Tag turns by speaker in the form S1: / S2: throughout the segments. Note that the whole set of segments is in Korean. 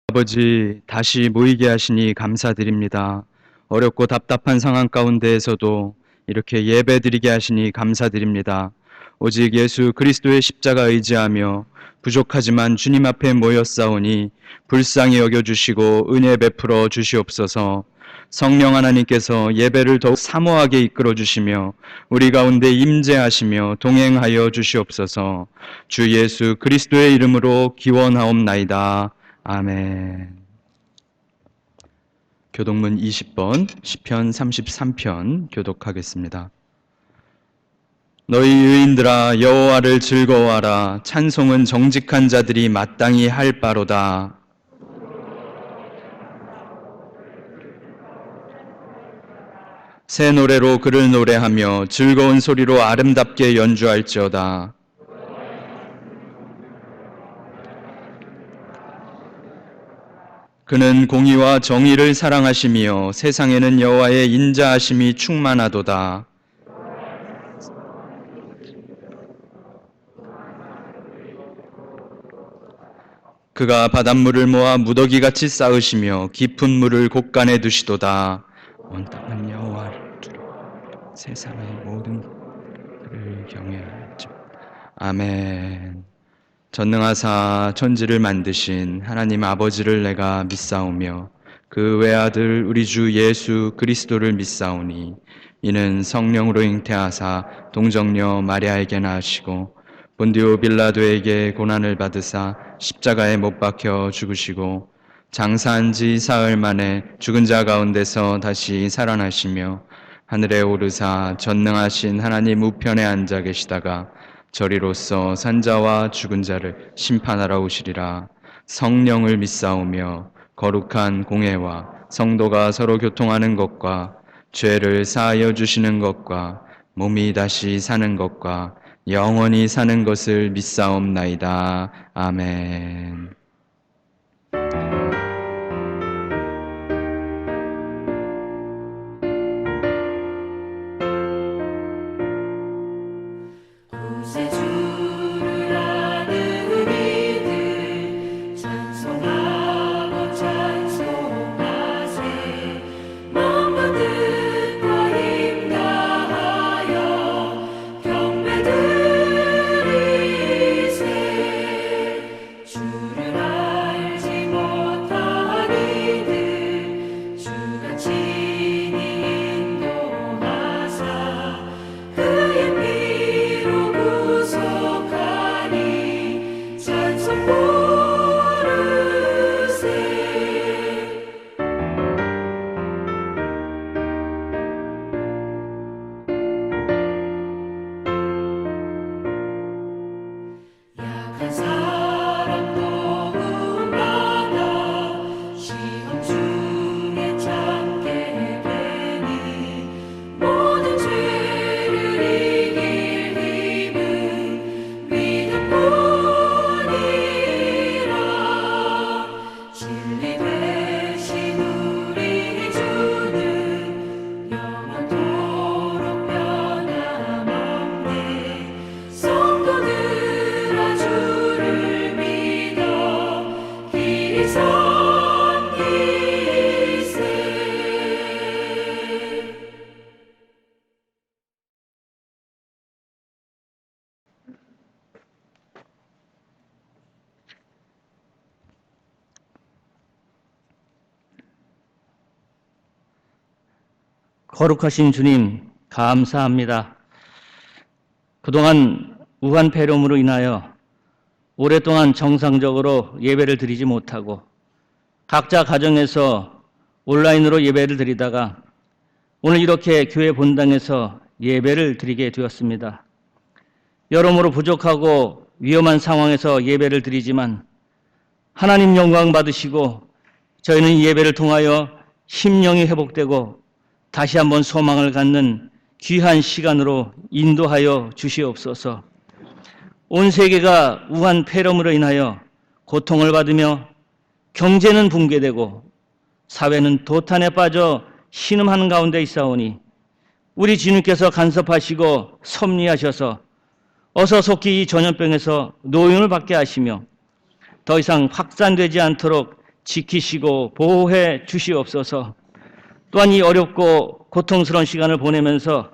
S1: 아버지, 다시 모이게 하시니 감사드립니다. 어렵고 답답한 상황 가운데에서도 이렇게 예배드리게 하시니 감사드립니다. 오직 예수 그리스도의 십자가 의지하며 부족하지만 주님 앞에 모였사오니 불쌍히 여겨주시고 은혜 베풀어 주시옵소서. 성령 하나님께서 예배를 더욱 사모하게 이끌어 주시며 우리 가운데 임재하시며 동행하여 주시옵소서. 주 예수 그리스도의 이름으로 기원하옵나이다. 아멘. 교독문 20번 시편 33편 교독하겠습니다. 너희 의인들아 여호와를 즐거워하라. 찬송은 정직한 자들이 마땅히 할 바로다. 새 노래로 그를 노래하며 즐거운 소리로 아름답게 연주할지어다. 그는 공의와 정의를 사랑하시며 세상에는 여호와의 인자하심이 충만하도다. 그가 바닷물을 모아 무더기같이 쌓으시며 깊은 물을 곳간에 두시도다. 온 땅은 여호와를 두려워하며 세상의 모든 그를 경외할지어다. 아멘. 전능하사 천지를 만드신 하나님 아버지를 내가 믿사오며 그 외아들 우리 주 예수 그리스도를 믿사오니 이는 성령으로 잉태하사 동정녀 마리아에게 낳으시고 본디오 빌라도에게 고난을 받으사 십자가에 못 박혀 죽으시고 장사한 지 사흘 만에 죽은 자 가운데서 다시 살아나시며 하늘에 오르사 전능하신 하나님 우편에 앉아 계시다가 저리로서 산자와 죽은 자를 심판하러 오시리라. 성령을 믿사오며 거룩한 공회와 성도가 서로 교통하는 것과 죄를 사하여 주시는 것과 몸이 다시 사는 것과 영원히 사는 것을 믿사옵나이다. 아멘.
S2: 거룩하신 주님, 감사합니다. 그동안 우한 폐렴으로 인하여 오랫동안 정상적으로 예배를 드리지 못하고 각자 가정에서 온라인으로 예배를 드리다가 오늘 이렇게 교회 본당에서 예배를 드리게 되었습니다. 여러모로 부족하고 위험한 상황에서 예배를 드리지만 하나님 영광 받으시고 저희는 이 예배를 통하여 심령이 회복되고 다시 한번 소망을 갖는 귀한 시간으로 인도하여 주시옵소서. 온 세계가 우한 폐렴으로 인하여 고통을 받으며 경제는 붕괴되고 사회는 도탄에 빠져 신음하는 가운데 있사오니 우리 주님께서 간섭하시고 섭리하셔서 어서 속히 이 전염병에서 노임을 받게 하시며 더 이상 확산되지 않도록 지키시고 보호해 주시옵소서. 또한 이 어렵고 고통스러운 시간을 보내면서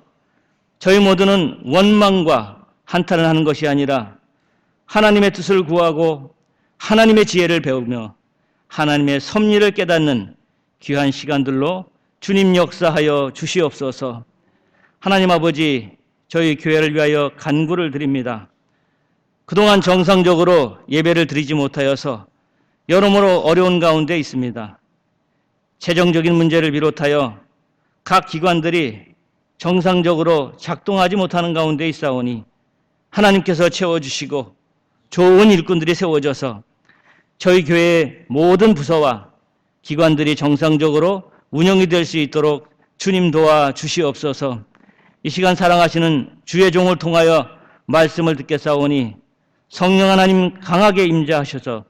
S2: 저희 모두는 원망과 한탄을 하는 것이 아니라 하나님의 뜻을 구하고 하나님의 지혜를 배우며 하나님의 섭리를 깨닫는 귀한 시간들로 주님 역사하여 주시옵소서. 하나님 아버지, 저희 교회를 위하여 간구를 드립니다. 그동안 정상적으로 예배를 드리지 못하여서 여러모로 어려운 가운데 있습니다. 재정적인 문제를 비롯하여 각 기관들이 정상적으로 작동하지 못하는 가운데 있사오니 하나님께서 채워주시고 좋은 일꾼들이 세워져서 저희 교회의 모든 부서와 기관들이 정상적으로 운영이 될 수 있도록 주님 도와 주시옵소서. 이 시간 사랑하시는 주의 종을 통하여 말씀을 듣겠사오니 성령 하나님 강하게 임재하셔서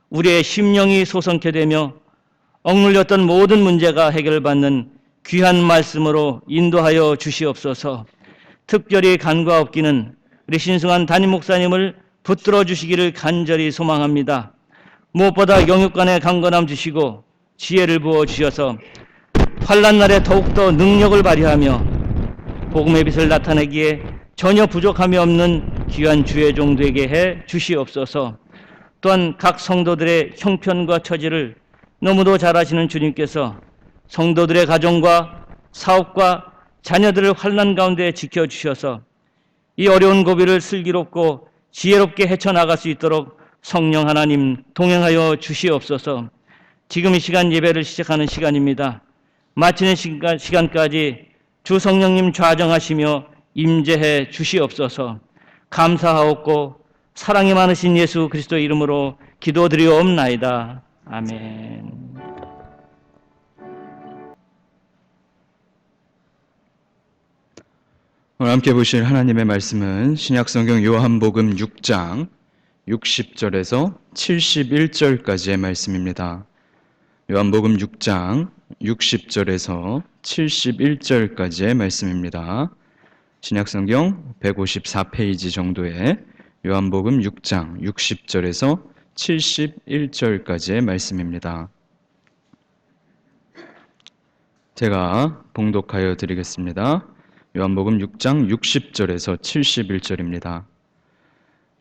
S2: 우리의 심령이 소성케 되며 억눌렸던 모든 문제가 해결받는 귀한 말씀으로 인도하여 주시옵소서. 특별히 간과없기는 우리 신승한 담임 목사님을 붙들어 주시기를 간절히 소망합니다. 무엇보다 영육간에 강건함 주시고 지혜를 부어 주셔서 환난 날에 더욱더 능력을 발휘하며 복음의 빛을 나타내기에 전혀 부족함이 없는 귀한 주의 종되게 해 주시옵소서. 또한 각 성도들의 형편과 처지를 너무도 잘 아시는 주님께서 성도들의 가정과 사업과 자녀들을 환난 가운데 지켜주셔서 이 어려운 고비를 슬기롭고 지혜롭게 헤쳐나갈 수 있도록 성령 하나님 동행하여 주시옵소서. 지금 이 시간 예배를 시작하는 시간입니다. 마치는 시간까지 주 성령님 좌정하시며 임재해 주시옵소서. 감사하옵고 사랑이 많으신 예수 그리스도의 이름으로 기도드리옵나이다. 아멘.
S1: 오늘 함께 보실 하나님의 말씀은 신약성경 요한복음 6장 60절에서 71절까지의 말씀입니다. 요한복음 6장 60절에서 71절까지의 말씀입니다. 신약성경 154페이지 정도의 요한복음 6장 60절에서 71절까지의 말씀입니다. 제가 봉독하여 드리겠습니다. 요한복음 6장 60절에서 71절입니다.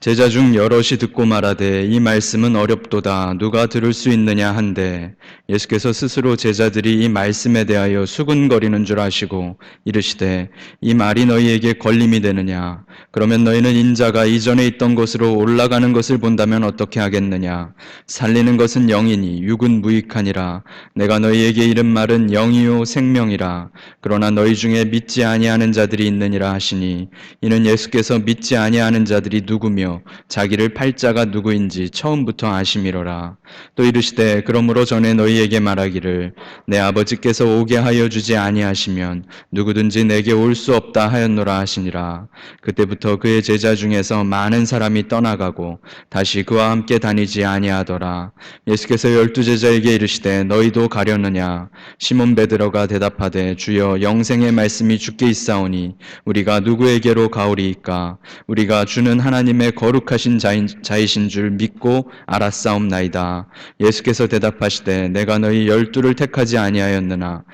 S1: 제자 중 여럿이 듣고 말하되 이 말씀은 어렵도다 누가 들을 수 있느냐 한데 예수께서 스스로 제자들이 이 말씀에 대하여 수군거리는 줄 아시고 이르시되 이 말이 너희에게 걸림이 되느냐 그러면 너희는 인자가 이전에 있던 곳으로 올라가는 것을 본다면 어떻게 하겠느냐 살리는 것은 영이니 육은 무익하니라 내가 너희에게 이른 말은 영이요 생명이라 그러나 너희 중에 믿지 아니하는 자들이 있느니라 하시니 이는 예수께서 믿지 아니하는 자들이 누구며 자기를 팔 자가 누구인지 처음부터 아심이로라. 또 이르시되 그러므로 전에 너희에게 말하기를 내 아버지께서 오게 하여 주지 아니하시면 누구든지 내게 올 수 없다 하였노라 하시니라. 그때부터 그의 제자 중에서 많은 사람이 떠나가고 다시 그와 함께 다니지 아니하더라. 예수께서 12제자에게 이르시되 너희도 가려느냐 시몬 베드로가 대답하되 주여 영생의 말씀이 주께 있사오니 우리가 누구에게로 가오리이까 우리가 주는 하나님의 거룩하신 자이신 줄 믿고 알았사옵나이다. 예수께서 대답하시되 내가 너희 12를 택하지 아니하였느냐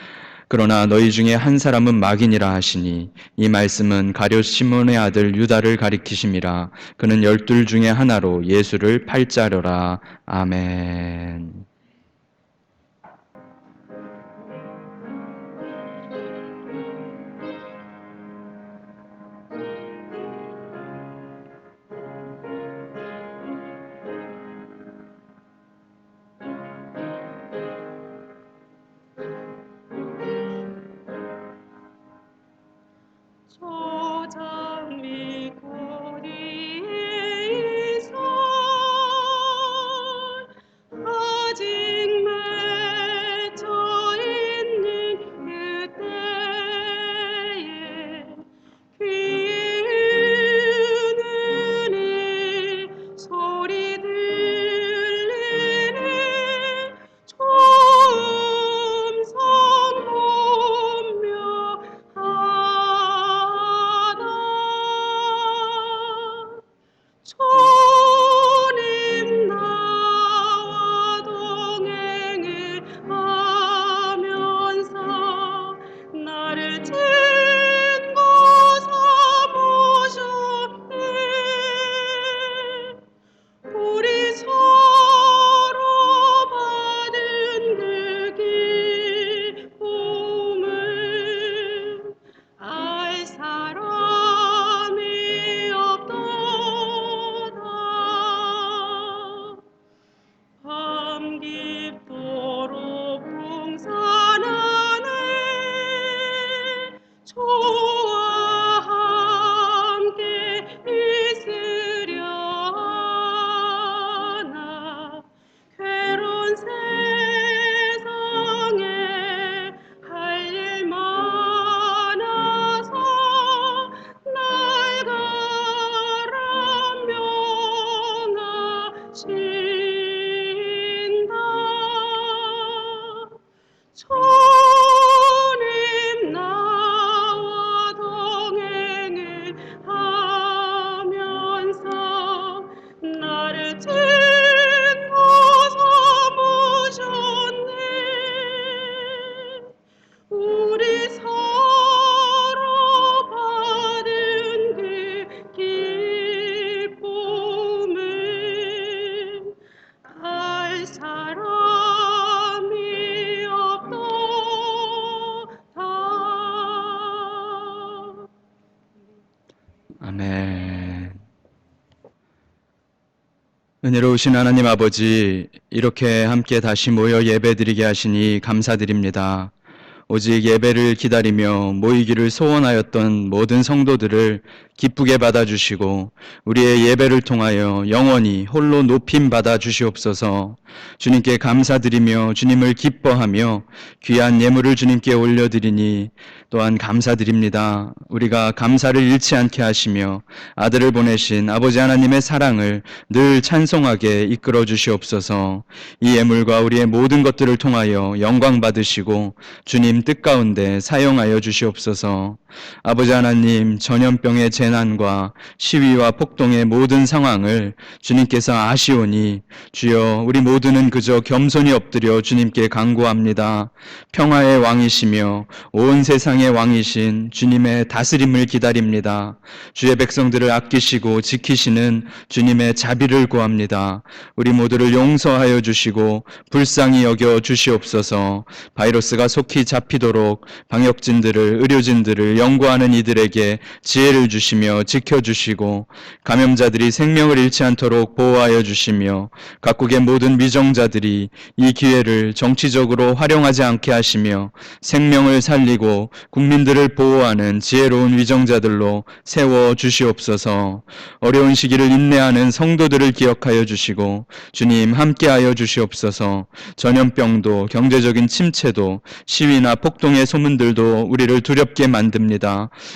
S1: 그러나 너희 중에 한 사람은 마귀니라 하시니 이 말씀은 가룟 시몬의 아들 유다를 가리키심이라. 그는 12 중에 하나로 예수를 팔 자로라. 아멘.
S3: 소장미 거리에 있어 아직 주님 나와 동행을 하면서 나를 친구 삼으셨네. 우리 서로 받은 그 기쁨을 알 사람이 없도다.
S1: 아멘. 은혜로우신 하나님 아버지, 이렇게 함께 다시 모여 예배드리게 하시니 감사드립니다. 오직 예배를 기다리며 모이기를 소원하였던 모든 성도들을 기쁘게 받아주시고 우리의 예배를 통하여 영원히 홀로 높임 받아 주시옵소서. 주님께 감사드리며 주님을 기뻐하며 귀한 예물을 주님께 올려드리니 또한 감사드립니다. 우리가 감사를 잃지 않게 하시며 아들을 보내신 아버지 하나님의 사랑을 늘 찬송하게 이끌어 주시옵소서. 이 예물과 우리의 모든 것들을 통하여 영광 받으시고 주님 뜻 가운데 사용하여 주시옵소서. 아버지 하나님, 전염병의 재난과 시위와 폭동의 모든 상황을 주님께서 아시오니 주여, 우리 모두는 그저 겸손히 엎드려 주님께 간구합니다. 평화의 왕이시며 온 세상의 왕이신 주님의 다스림을 기다립니다. 주의 백성들을 아끼시고 지키시는 주님의 자비를 구합니다. 우리 모두를 용서하여 주시고 불쌍히 여겨 주시옵소서. 바이러스가 속히 잡히도록 방역진들을, 의료진들을 연구하는 이들에게 지혜를 주시며 지켜주시고 감염자들이 생명을 잃지 않도록 보호하여 주시며 각국의 모든 위정자들이 이 기회를 정치적으로 활용하지 않게 하시며 생명을 살리고 국민들을 보호하는 지혜로운 위정자들로 세워 주시옵소서. 어려운 시기를 인내하는 성도들을 기억하여 주시고 주님 함께하여 주시옵소서. 전염병도 경제적인 침체도 시위나 폭동의 소문들도 우리를 두렵게 만듭니다.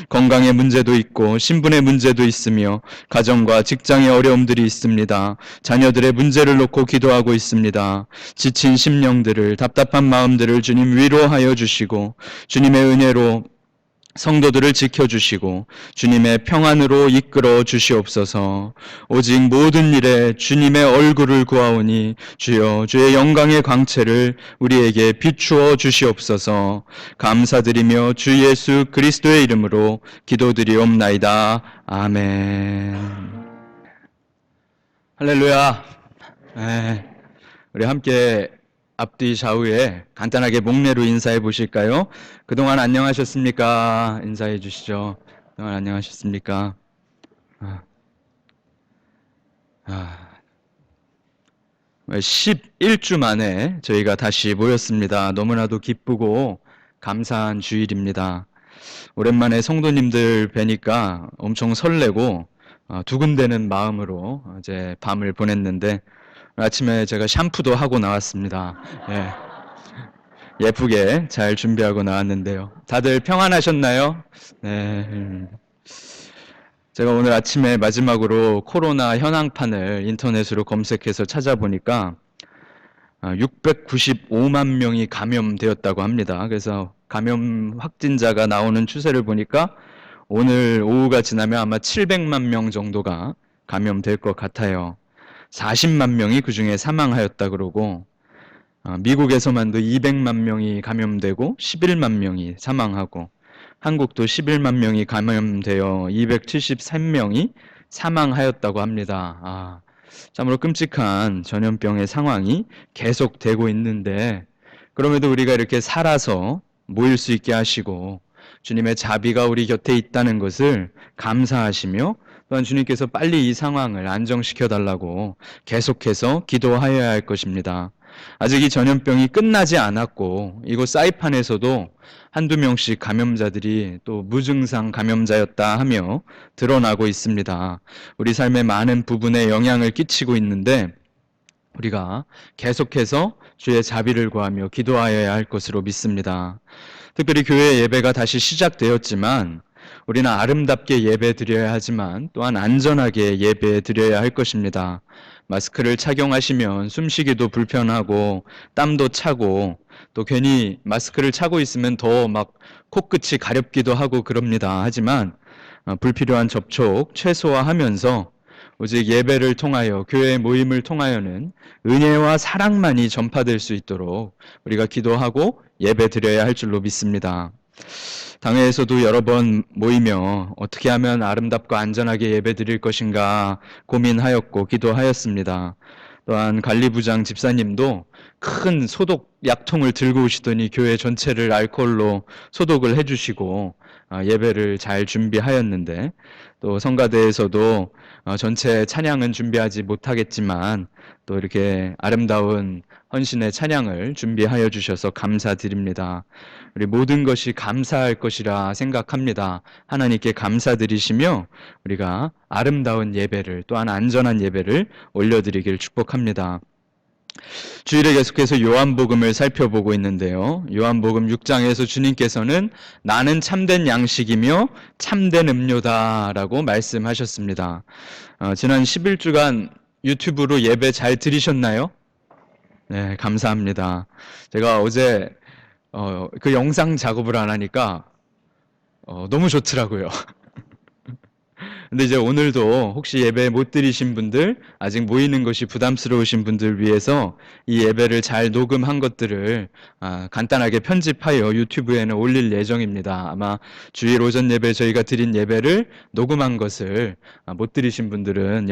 S1: 건강의 문제도 있고 신분의 문제도 있으며 가정과 직장의 어려움들이 있습니다. 자녀들의 문제를 놓고 기도하고 있습니다. 지친 심령들을, 답답한 마음들을 주님 위로하여 주시고 주님의 은혜로 성도들을 지켜주시고 주님의 평안으로 이끌어 주시옵소서. 오직 모든 일에 주님의 얼굴을 구하오니 주여, 주의 영광의 광채를 우리에게 비추어 주시옵소서. 감사드리며 주 예수 그리스도의 이름으로 기도드리옵나이다. 아멘. 할렐루야. 우리 함께 앞뒤 좌우에 간단하게 목례로 인사해 보실까요? 그동안 안녕하셨습니까? 인사해 주시죠. 그동안 안녕하셨습니까? 11주 만에 저희가 다시 모였습니다. 너무나도 기쁘고 감사한 주일입니다. 오랜만에 성도님들 뵈니까 엄청 설레고 두근대는 마음으로 이제 밤을 보냈는데 아침에 제가 샴푸도 하고 나왔습니다. 예쁘게 잘 준비하고 나왔는데요. 다들 평안하셨나요? 네. 제가 오늘 아침에 마지막으로 코로나 현황판을 인터넷으로 검색해서 찾아보니까 695만 명이 감염되었다고 합니다. 그래서 감염 확진자가 나오는 추세를 보니까 오늘 오후가 지나면 아마 700만 명 정도가 감염될 것 같아요. 40만 명이 그중에 사망하였다 그러고 미국에서만도 200만 명이 감염되고 11만 명이 사망하고 한국도 11만 명이 감염되어 273명이 사망하였다고 합니다. 참으로 끔찍한 전염병의 상황이 계속되고 있는데 그럼에도 우리가 이렇게 살아서 모일 수 있게 하시고 주님의 자비가 우리 곁에 있다는 것을 감사하시며 또한 주님께서 빨리 이 상황을 안정시켜 달라고 계속해서 기도하여야 할 것입니다. 아직 이 전염병이 끝나지 않았고 이곳 사이판에서도 한두 명씩 감염자들이 또 무증상 감염자였다 하며 드러나고 있습니다. 우리 삶의 많은 부분에 영향을 끼치고 있는데 우리가 계속해서 주의 자비를 구하며 기도하여야 할 것으로 믿습니다. 특별히 교회 예배가 다시 시작되었지만 우리는 아름답게 예배 드려야 하지만 또한 안전하게 예배 드려야 할 것입니다. 마스크를 착용하시면 숨쉬기도 불편하고 땀도 차고 또 괜히 마스크를 차고 있으면 더 막 코끝이 가렵기도 하고 그럽니다. 하지만 불필요한 접촉 최소화하면서 오직 예배를 통하여 교회 모임을 통하여는 은혜와 사랑만이 전파될 수 있도록 우리가 기도하고 예배 드려야 할 줄로 믿습니다. 당회에서도 여러 번 모이며 어떻게 하면 아름답고 안전하게 예배 드릴 것인가 고민하였고 기도하였습니다. 또한 관리부장 집사님도 큰 소독 약통을 들고 오시더니 교회 전체를 알코올로 소독을 해주시고 예배를 잘 준비하였는데, 또 성가대에서도 전체 찬양은 준비하지 못하겠지만 또 이렇게 아름다운 헌신의 찬양을 준비하여 주셔서 감사드립니다. 우리 모든 것이 감사할 것이라 생각합니다. 하나님께 감사드리시며 우리가 아름다운 예배를, 또한 안전한 예배를 올려드리길 축복합니다. 주일에 계속해서 요한복음을 살펴보고 있는데요. 요한복음 6장에서 주님께서는 나는 참된 양식이며 참된 음료다라고 말씀하셨습니다. 지난 11주간 유튜브로 예배 잘 들으셨나요? 네, 감사합니다. 제가 어제 그 영상 작업을 안 하니까 너무 좋더라고요. 근데 이제 오늘도 혹시 예배 못 드리신 분들, 아직 모이는 것이 부담스러우신 분들 위해서 이 예배를 잘 녹음한 것들을 간단하게 편집하여 유튜브에는 올릴 예정입니다. 아마 주일 오전 예배 저희가 드린 예배를 녹음한 것을 못 들으신 분들은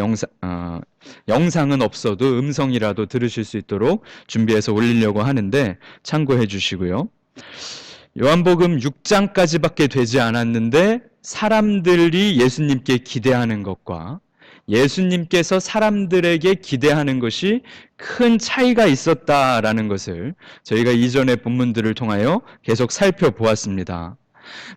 S1: 영상은 없어도 음성이라도 들으실 수 있도록 준비해서 올리려고 하는데 참고해 주시고요. 요한복음 6장까지밖에 되지 않았는데 사람들이 예수님께 기대하는 것과 예수님께서 사람들에게 기대하는 것이 큰 차이가 있었다라는 것을 저희가 이전의 본문들을 통하여 계속 살펴보았습니다.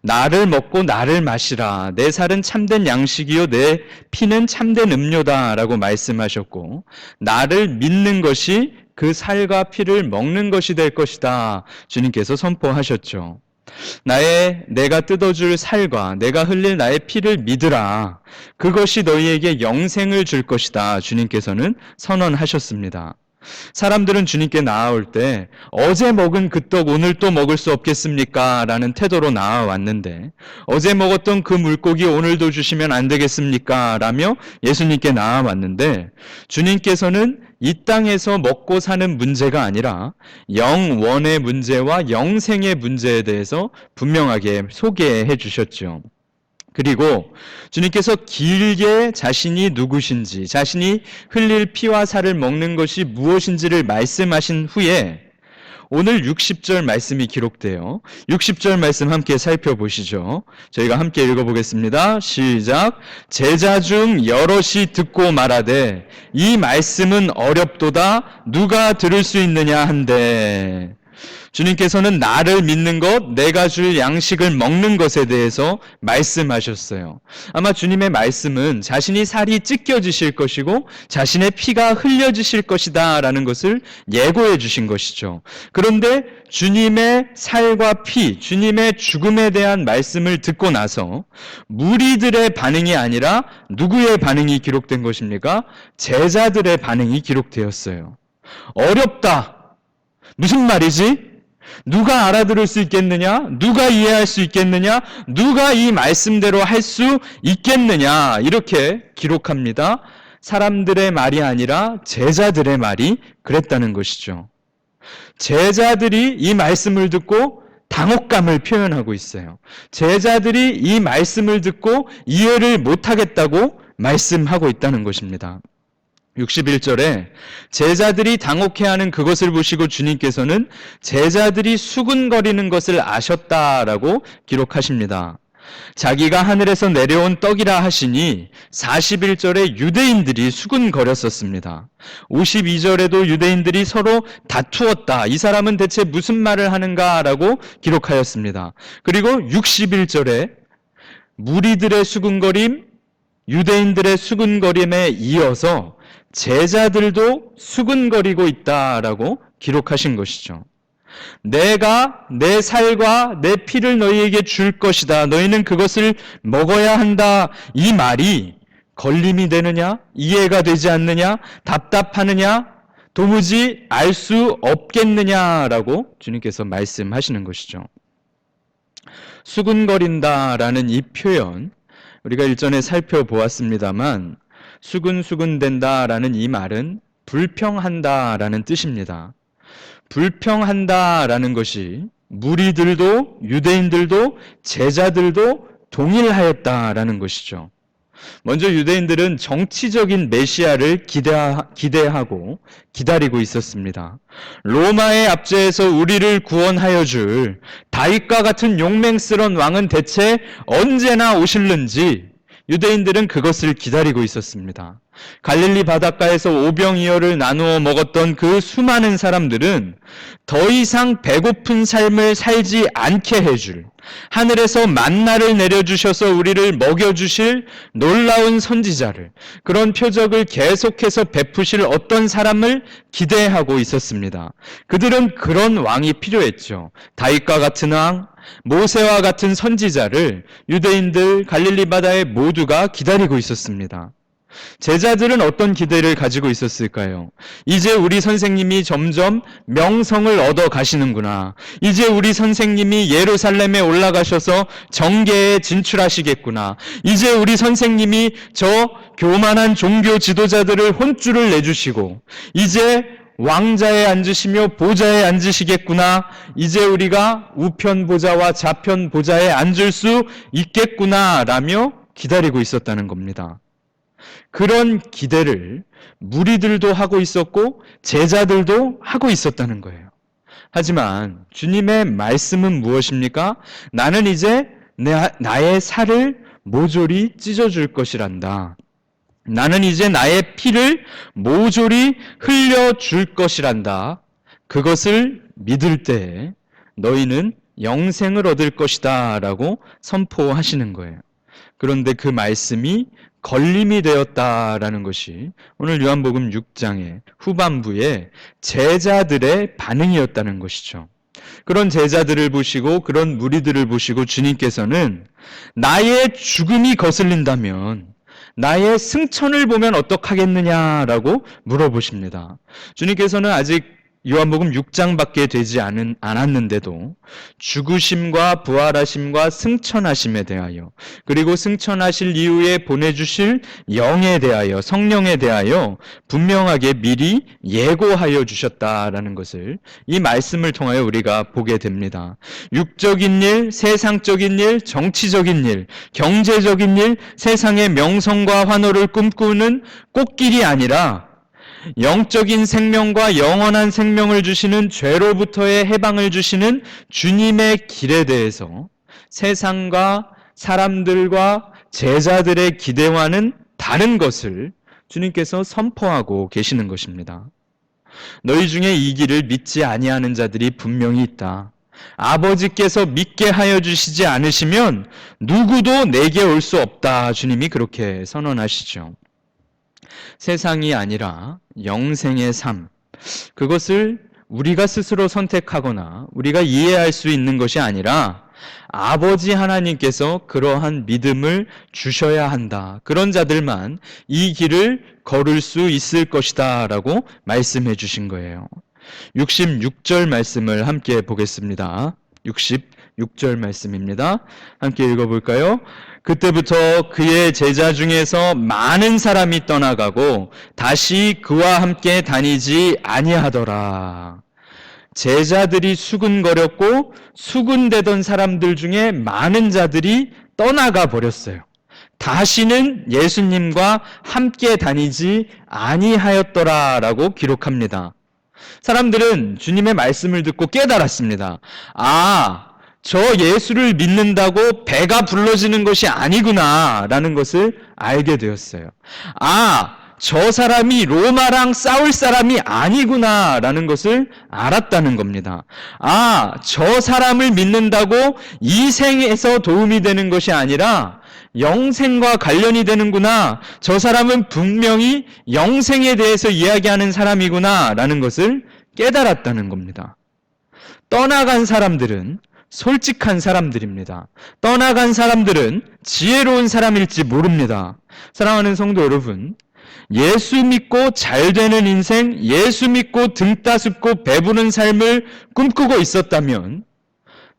S1: 나를 먹고 나를 마시라. 내 살은 참된 양식이요 내 피는 참된 음료다라고 말씀하셨고, 나를 믿는 것이 그 살과 피를 먹는 것이 될 것이다 주님께서 선포하셨죠. 내가 뜯어줄 살과 내가 흘릴 나의 피를 믿으라. 그것이 너희에게 영생을 줄 것이다 주님께서는 선언하셨습니다. 사람들은 주님께 나아올 때 어제 먹은 그 떡 오늘 또 먹을 수 없겠습니까? 라는 태도로 나아왔는데, 어제 먹었던 그 물고기 오늘도 주시면 안 되겠습니까? 라며 예수님께 나아왔는데, 주님께서는 이 땅에서 먹고 사는 문제가 아니라 영원의 문제와 영생의 문제에 대해서 분명하게 소개해 주셨죠. 그리고 주님께서 길게 자신이 누구신지, 자신이 흘릴 피와 살을 먹는 것이 무엇인지를 말씀하신 후에 오늘 60절 말씀이 기록돼요. 60절 말씀 함께 살펴보시죠. 저희가 함께 읽어보겠습니다. 시작. 제자 중 여럿이 듣고 말하되 이 말씀은 어렵도다 누가 들을 수 있느냐 한데, 주님께서는 나를 믿는 것, 내가 줄 양식을 먹는 것에 대해서 말씀하셨어요. 아마 주님의 말씀은 자신이 살이 찢겨지실 것이고 자신의 피가 흘려지실 것이다 라는 것을 예고해 주신 것이죠. 그런데 주님의 살과 피, 주님의 죽음에 대한 말씀을 듣고 나서 무리들의 반응이 아니라 누구의 반응이 기록된 것입니까? 제자들의 반응이 기록되었어요. 어렵다. 무슨 말이지? 누가 알아들을 수 있겠느냐? 누가 이해할 수 있겠느냐? 누가 이 말씀대로 할 수 있겠느냐? 이렇게 기록합니다. 사람들의 말이 아니라 제자들의 말이 그랬다는 것이죠. 제자들이 이 말씀을 듣고 당혹감을 표현하고 있어요. 제자들이 이 말씀을 듣고 이해를 못하겠다고 말씀하고 있다는 것입니다. 61절에 제자들이 당혹해하는 그것을 보시고 주님께서는 제자들이 수군거리는 것을 아셨다라고 기록하십니다. 자기가 하늘에서 내려온 떡이라 하시니 41절에 유대인들이 수군거렸었습니다. 52절에도 유대인들이 서로 다투었다. 이 사람은 대체 무슨 말을 하는가라고 기록하였습니다. 그리고 61절에 무리들의 수군거림, 유대인들의 수군거림에 이어서 제자들도 수군거리고 있다라고 기록하신 것이죠. 내가 내 살과 내 피를 너희에게 줄 것이다. 너희는 그것을 먹어야 한다. 이 말이 걸림이 되느냐? 이해가 되지 않느냐? 답답하느냐? 도무지 알 수 없겠느냐라고 주님께서 말씀하시는 것이죠. 수군거린다라는 이 표현, 우리가 일전에 살펴보았습니다만 수군수군된다라는 이 말은 불평한다라는 뜻입니다. 불평한다라는 것이 무리들도 유대인들도 제자들도 동일하였다라는 것이죠. 먼저 유대인들은 정치적인 메시아를 기대하고 기다리고 있었습니다. 로마의 압제에서 우리를 구원하여 줄 다윗과 같은 용맹스러운 왕은 대체 언제나 오실는지 유대인들은 그것을 기다리고 있었습니다. 갈릴리 바닷가에서 오병이어를 나누어 먹었던 그 수많은 사람들은 더 이상 배고픈 삶을 살지 않게 해줄, 하늘에서 만나를 내려주셔서 우리를 먹여주실 놀라운 선지자를, 그런 표적을 계속해서 베푸실 어떤 사람을 기대하고 있었습니다. 그들은 그런 왕이 필요했죠. 다윗과 같은 왕, 모세와 같은 선지자를 유대인들 갈릴리 바다에 모두가 기다리고 있었습니다. 제자들은 어떤 기대를 가지고 있었을까요? 이제 우리 선생님이 점점 명성을 얻어 가시는구나. 이제 우리 선생님이 예루살렘에 올라가셔서 정계에 진출하시겠구나. 이제 우리 선생님이 저 교만한 종교 지도자들을 혼쭐을 내주시고 이제 왕자에 앉으시며 보좌에 앉으시겠구나. 이제 우리가 우편 보좌와 좌편 보좌에 앉을 수 있겠구나 라며 기다리고 있었다는 겁니다. 그런 기대를 무리들도 하고 있었고 제자들도 하고 있었다는 거예요. 하지만 주님의 말씀은 무엇입니까? 나는 이제 나의 살을 모조리 찢어줄 것이란다. 나는 이제 나의 피를 모조리 흘려줄 것이란다. 그것을 믿을 때 너희는 영생을 얻을 것이다 라고 선포하시는 거예요. 그런데 그 말씀이 걸림이 되었다라는 것이 오늘 요한복음 6장의 후반부에 제자들의 반응이었다는 것이죠. 그런 제자들을 보시고 그런 무리들을 보시고 주님께서는 나의 죽음이 거슬린다면 나의 승천을 보면 어떡하겠느냐라고 물어보십니다. 주님께서는 아직 요한복음 6장밖에 되지 않았는데도 죽으심과 부활하심과 승천하심에 대하여 그리고 승천하실 이후에 보내주실 영에 대하여 성령에 대하여 분명하게 미리 예고하여 주셨다라는 것을 이 말씀을 통하여 우리가 보게 됩니다. 육적인 일, 세상적인 일, 정치적인 일, 경제적인 일, 세상의 명성과 환호를 꿈꾸는 꽃길이 아니라 영적인 생명과 영원한 생명을 주시는 죄로부터의 해방을 주시는 주님의 길에 대해서 세상과 사람들과 제자들의 기대와는 다른 것을 주님께서 선포하고 계시는 것입니다. 너희 중에 이 길을 믿지 아니하는 자들이 분명히 있다. 아버지께서 믿게 하여 주시지 않으시면 누구도 내게 올 수 없다. 주님이 그렇게 선언하시죠. 세상이 아니라 영생의 삶, 그것을 우리가 스스로 선택하거나 우리가 이해할 수 있는 것이 아니라 아버지 하나님께서 그러한 믿음을 주셔야 한다. 그런 자들만 이 길을 걸을 수 있을 것이다 라고 말씀해 주신 거예요. 66절 말씀을 함께 보겠습니다. 66절 말씀입니다. 함께 읽어볼까요? 그때부터 그의 제자 중에서 많은 사람이 떠나가고 다시 그와 함께 다니지 아니하더라. 제자들이 수군거렸고 수군되던 사람들 중에 많은 자들이 떠나가 버렸어요. 다시는 예수님과 함께 다니지 아니하였더라라고 기록합니다. 사람들은 주님의 말씀을 듣고 깨달았습니다. 저 예수를 믿는다고 배가 불러지는 것이 아니구나 라는 것을 알게 되었어요. 저 사람이 로마랑 싸울 사람이 아니구나 라는 것을 알았다는 겁니다. 저 사람을 믿는다고 이 생에서 도움이 되는 것이 아니라 영생과 관련이 되는구나. 저 사람은 분명히 영생에 대해서 이야기하는 사람이구나 라는 것을 깨달았다는 겁니다. 떠나간 사람들은 솔직한 사람들입니다. 떠나간 사람들은 지혜로운 사람일지 모릅니다. 사랑하는 성도 여러분, 예수 믿고 잘 되는 인생, 예수 믿고 등 따숩고 배부른 삶을 꿈꾸고 있었다면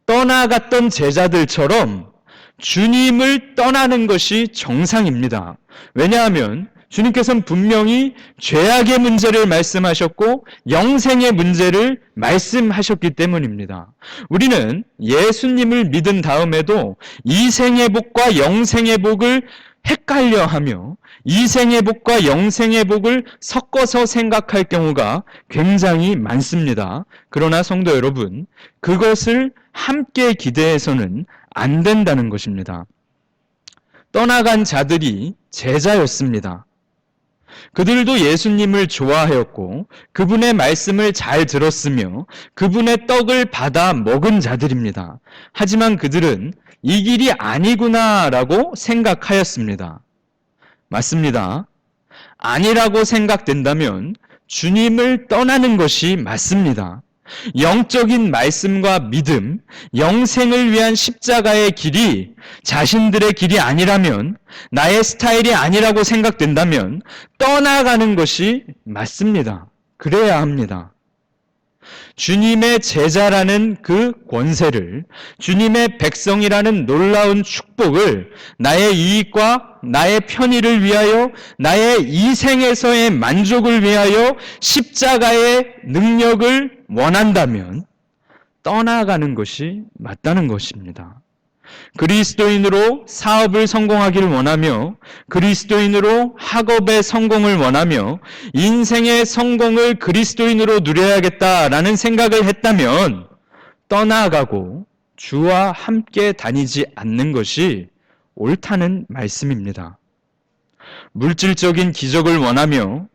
S1: 떠나갔던 제자들처럼 주님을 떠나는 것이 정상입니다. 왜냐하면 주님께서는 분명히 죄악의 문제를 말씀하셨고 영생의 문제를 말씀하셨기 때문입니다. 우리는 예수님을 믿은 다음에도 이생의 복과 영생의 복을 헷갈려하며 이생의 복과 영생의 복을 섞어서 생각할 경우가 굉장히 많습니다. 그러나 성도 여러분, 그것을 함께 기대해서는 안 된다는 것입니다. 떠나간 자들이 제자였습니다. 그들도 예수님을 좋아하였고 그분의 말씀을 잘 들었으며 그분의 떡을 받아 먹은 자들입니다. 하지만 그들은 이 길이 아니구나라고 생각하였습니다. 맞습니다. 아니라고 생각된다면 주님을 떠나는 것이 맞습니다. 영적인 말씀과 믿음, 영생을 위한 십자가의 길이 자신들의 길이 아니라면, 나의 스타일이 아니라고 생각된다면 떠나가는 것이 맞습니다. 그래야 합니다. 주님의 제자라는 그 권세를, 주님의 백성이라는 놀라운 축복을 나의 이익과 나의 편의를 위하여, 나의 이 생에서의 만족을 위하여 십자가의 능력을 원한다면 떠나가는 것이 맞다는 것입니다. 그리스도인으로 사업을 성공하기를 원하며 그리스도인으로 학업의 성공을 원하며 인생의 성공을 그리스도인으로 누려야겠다라는 생각을 했다면 떠나가고 주와 함께 다니지 않는 것이 옳다는 말씀입니다. 물질적인 기적을 원하며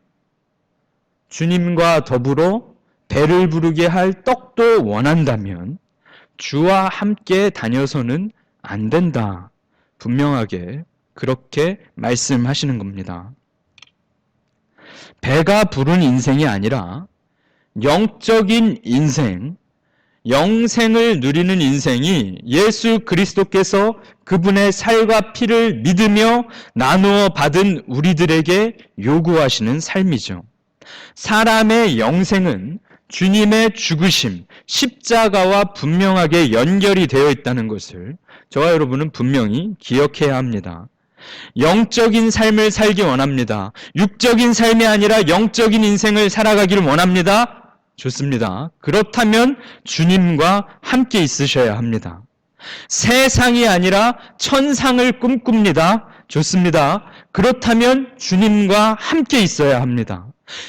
S1: 주님과 더불어 배를 부르게 할 떡도 원한다면 주와 함께 다녀서는 안 된다. 분명하게 그렇게 말씀하시는 겁니다. 배가 부른 인생이 아니라 영적인 인생, 영생을 누리는 인생이 예수 그리스도께서 그분의 살과 피를 믿으며 나누어 받은 우리들에게 요구하시는 삶이죠. 사람의 영생은 주님의 죽으심, 십자가와 분명하게 연결이 되어 있다는 것을 저와 여러분은 분명히 기억해야 합니다. 영적인 삶을 살기 원합니다. 육적인 삶이 아니라 영적인 인생을 살아가기를 원합니다. 좋습니다. 그렇다면 주님과 함께 있으셔야 합니다. 세상이 아니라 천상을 꿈꿉니다. 좋습니다. 그렇다면 주님과 함께 있어야 합니다.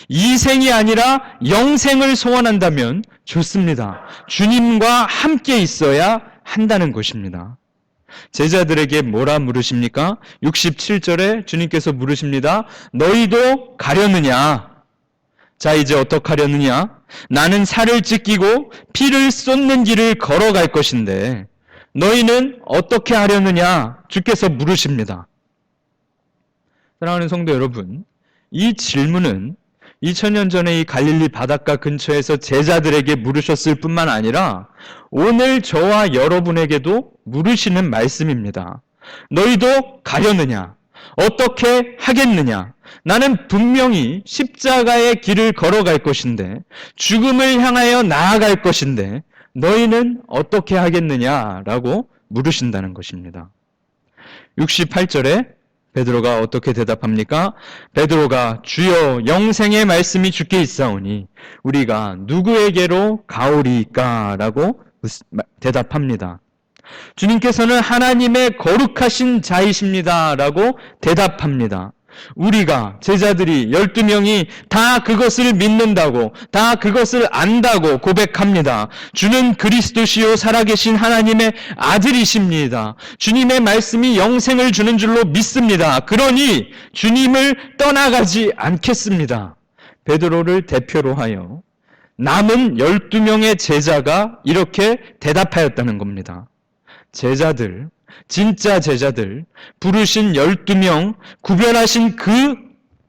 S1: 이생이 아니라 영생을 소원한다면 좋습니다. 주님과 함께 있어야 한다는 것입니다. 제자들에게 뭐라 물으십니까? 67절에 주님께서 물으십니다. 너희도 가려느냐? 자, 이제 어떡하려느냐? 나는 살을 찢기고 피를 쏟는 길을 걸어갈 것인데 너희는 어떻게 하려느냐? 주께서 물으십니다. 사랑하는 성도 여러분, 이 질문은 2000년 전에 이 갈릴리 바닷가 근처에서 제자들에게 물으셨을 뿐만 아니라 오늘 저와 여러분에게도 물으시는 말씀입니다. 너희도 가려느냐? 어떻게 하겠느냐? 나는 분명히 십자가의 길을 걸어갈 것인데 죽음을 향하여 나아갈 것인데 너희는 어떻게 하겠느냐라고 물으신다는 것입니다. 68절에 베드로가 어떻게 대답합니까? 베드로가 주여 영생의 말씀이 주께 있사오니 우리가 누구에게로 가오리이까? 라고 대답합니다. 주님께서는 하나님의 거룩하신 자이십니다. 라고 대답합니다. 우리가 제자들이 12명이 다 그것을 믿는다고, 다 그것을 안다고 고백합니다. 주는 그리스도시요 살아계신 하나님의 아들이십니다. 주님의 말씀이 영생을 주는 줄로 믿습니다. 그러니 주님을 떠나가지 않겠습니다. 베드로를 대표로 하여 남은 12명의 제자가 이렇게 대답하였다는 겁니다. 제자들, 진짜 제자들, 부르신 12명, 구별하신 그